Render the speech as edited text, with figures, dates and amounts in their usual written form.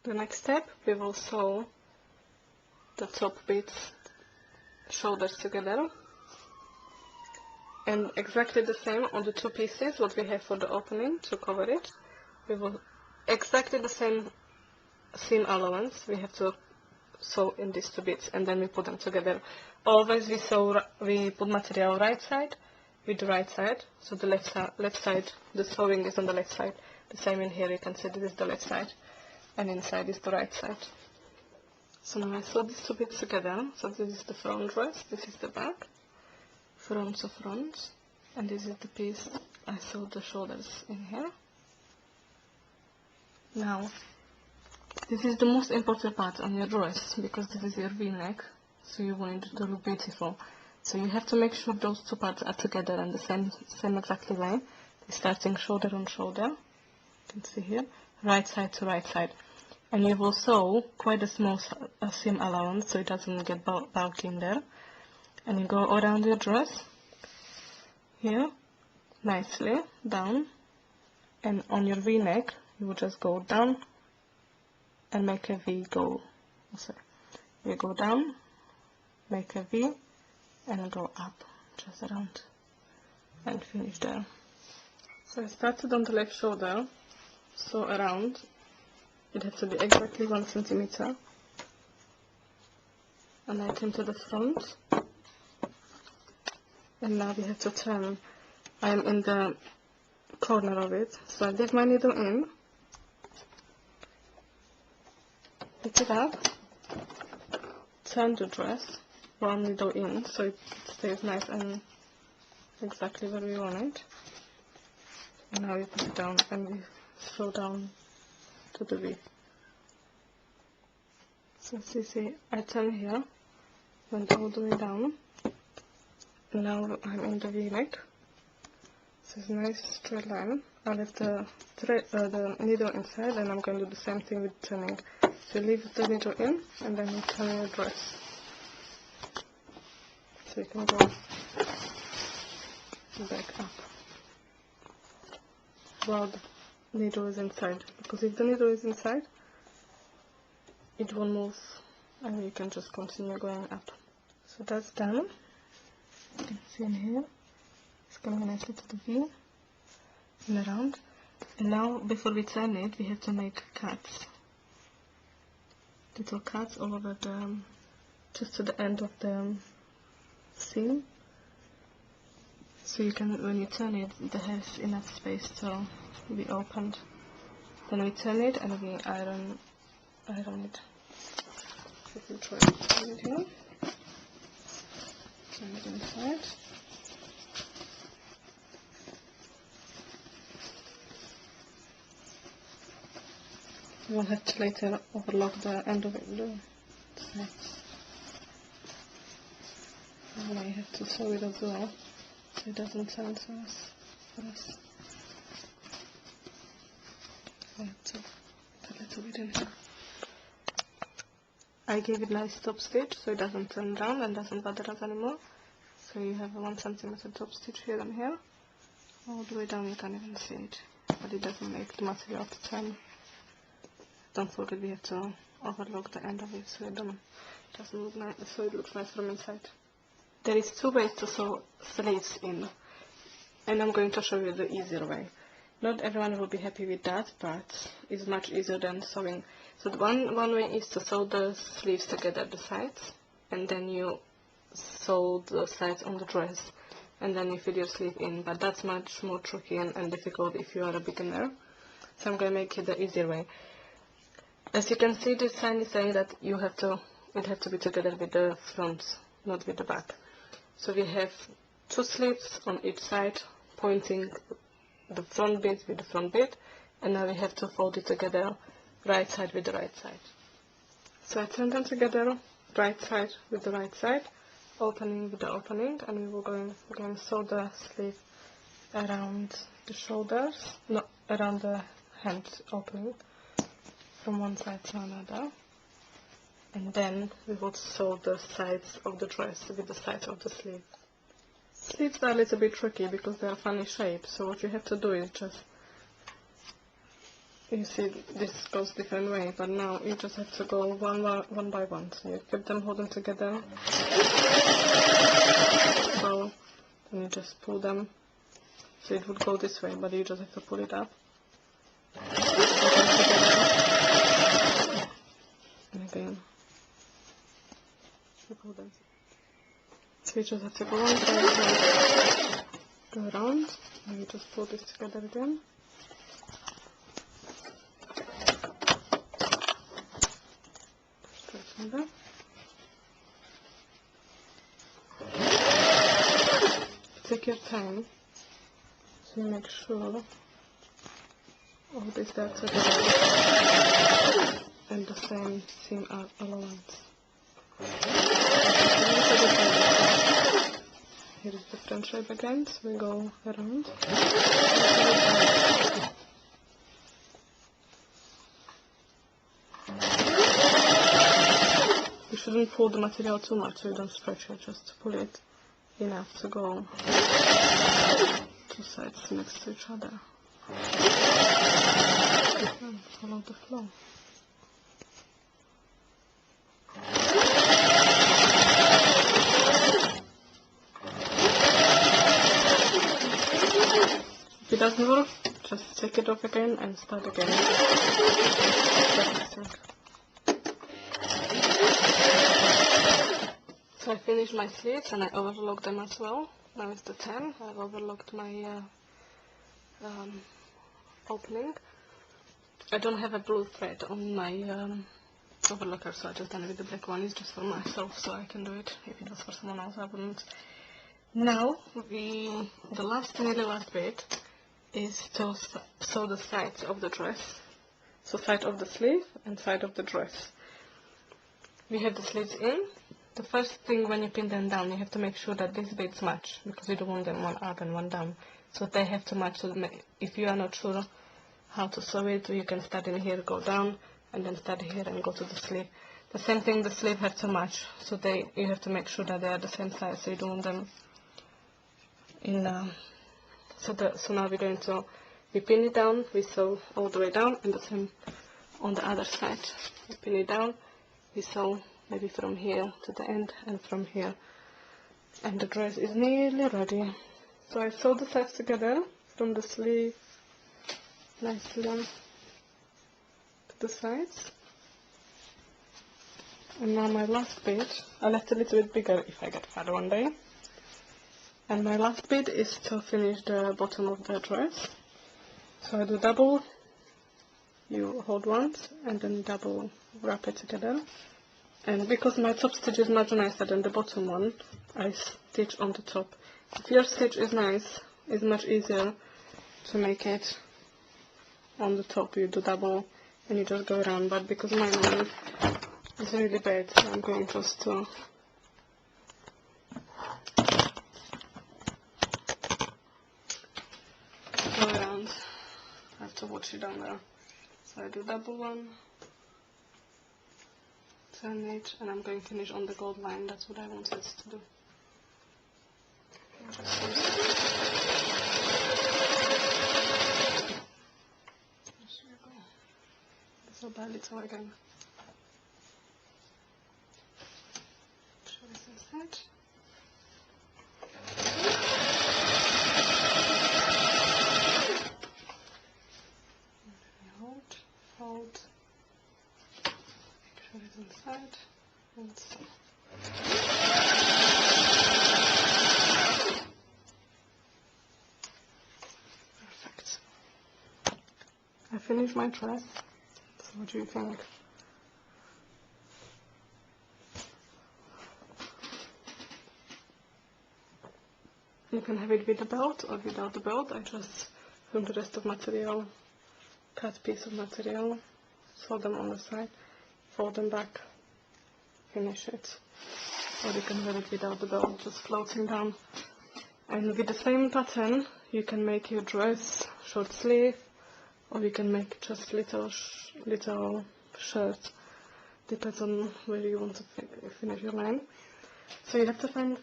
The next step, we will sew the top bits, shoulders together, and exactly the same on the two pieces what we have for the opening to cover it. We will exactly the same seam allowance we have to sew in these two bits, and then we put them together. Always we put material right side with the right side, so the left side, the sewing is on the left side. The same in here, you can see this is the left side, and inside is the right side. So now I sew these two bits together. So this is the front dress, this is the back, front to front, and this is the piece I sewed the shoulders in here. Now, this is the most important part on your dress, because this is your V-neck, so you want it to look beautiful. So you have to make sure those two parts are together in the same exactly way. Starting shoulder on shoulder, you can see here, right side to right side. And you will sew quite a small seam allowance, so it doesn't get bulky in there. And you go around your dress, here, nicely, down. And on your V-neck, you will just go down and make a V go. Sorry. You go down, make a V, and go up, just around, and finish there. So I started on the left shoulder, so around. It has to be exactly 1 centimeter. And I came to the front. And now we have to turn. I am in the corner of it, so I leave my needle in. Pick it up. Turn the dress. One needle in, so it stays nice and exactly where we want it. And now we put it down and we sew down to the V. So as you see, I turn here, went all the way down, and now I'm in the V-neck. So it's a nice straight line. I left the needle inside, and I'm going to do the same thing with turning. So you leave the needle in, and then you turn your dress. So you can go back up while the needle is inside, because if the needle is inside, it won't move and you can just continue going up. So that's done. You can see in here, it's coming nicely to the V and around. And now before we turn it, we have to make cuts, little cuts all over the, just to the end of the seam. So you can, when you turn it, it has enough space to be opened. Then we turn it and we iron it. So we try to turn it here. Turn it inside. You will have to later overlock the end of it, the sides. And I have to sew it as well, so it doesn't turn so fast. I have to put a little bit in here. I gave it a nice top stitch so it doesn't turn down and doesn't bother us anymore. So you have a 1 centimeter top stitch here and here. All the way down you can't even see it, but it doesn't make the material to turn. Don't forget we have to overlock the end of it so it doesn't look nice, so it looks nice from inside. There is 2 ways to sew sleeves in, and I'm going to show you the easier way. Not everyone will be happy with that, but it's much easier than sewing. So the one way is to sew the sleeves together, the sides, and then you sew the sides on the dress, and then you fit your sleeve in. But that's much more tricky and difficult if you are a beginner. So I'm going to make it the easier way. As you can see, this sign is saying that it have to be together with the front, not with the back. So we have 2 sleeves on each side, pointing the front bit with the front bit, and now we have to fold it together, right side with the right side. So I turn them together, right side with the right side, opening with the opening, and we will going to sew the sleeve around the shoulders, no, around the hand opening, from one side to another, and then we will sew the sides of the dress with the sides of the sleeve. Sleeves are a little bit tricky because they are funny shapes, so what you have to do is just You see, this goes different way, but now you just have to go one by one. So you keep them holding together. So then you just pull them. So it would go this way, but you just have to pull it up. And again. You pull them. So you just have to go one side, go around, and you just pull this together again. That. Take your time so you make sure all these dots are together and the same seam all around. Here is the front shape again, so we go around. You shouldn't pull the material too much so you don't stretch it, just pull it enough to go two sides next to each other. And follow the flow. If it doesn't work, just take it off again and start again. So I finished my sleeves and I overlocked them as well. Now it's the 10. I've overlocked my opening. I don't have a blue thread on my overlocker, so I just done it with the black one. It's just for myself, so I can do it. If it was for someone else, I wouldn't. Now, the nearly last bit is to sew the sides of the dress. So side of the sleeve and side of the dress. We have the sleeves in. The first thing when you pin them down, you have to make sure that these bits match, because you don't want them one up and one down. So they have to match. So if you are not sure how to sew it, you can start in here, go down, and then start here and go to the sleeve. The same thing, the sleeve have to match. So you have to make sure that they are the same size. So you don't want them in. So now we're going to pin it down. We sew all the way down, and the same on the other side. We pin it down. We sew maybe from here to the end and from here, and the dress is nearly ready. So I sew the sides together from the sleeve nicely to the sides, and now my last bit, I left a little bit bigger if I get fat one day, and my last bit is to finish the bottom of the dress. So I do double, you hold once and then double wrap it together. And because my top stitch is much nicer than the bottom one, I stitch on the top. If your stitch is nice, it's much easier to make it on the top. You do double and you just go around, but because mine one is really bad, I'm going just to go around. I have to watch it down there. So I do double one, turn it, and I'm going to finish on the gold line. That's what I wanted to do. So badly so again. Show this inside. Hold. Make sure it's inside. And sew. Perfect. I finished my dress. So what do you think? You can have it with the belt or without the belt. I just filmed the rest of material, cut piece of material, sew them on the side, fold them back, finish it. Or you can wear it without the belt, just floating down. And with the same pattern, you can make your dress short sleeve, or you can make just little shirts. Depends on where you want to finish your line. So you have to find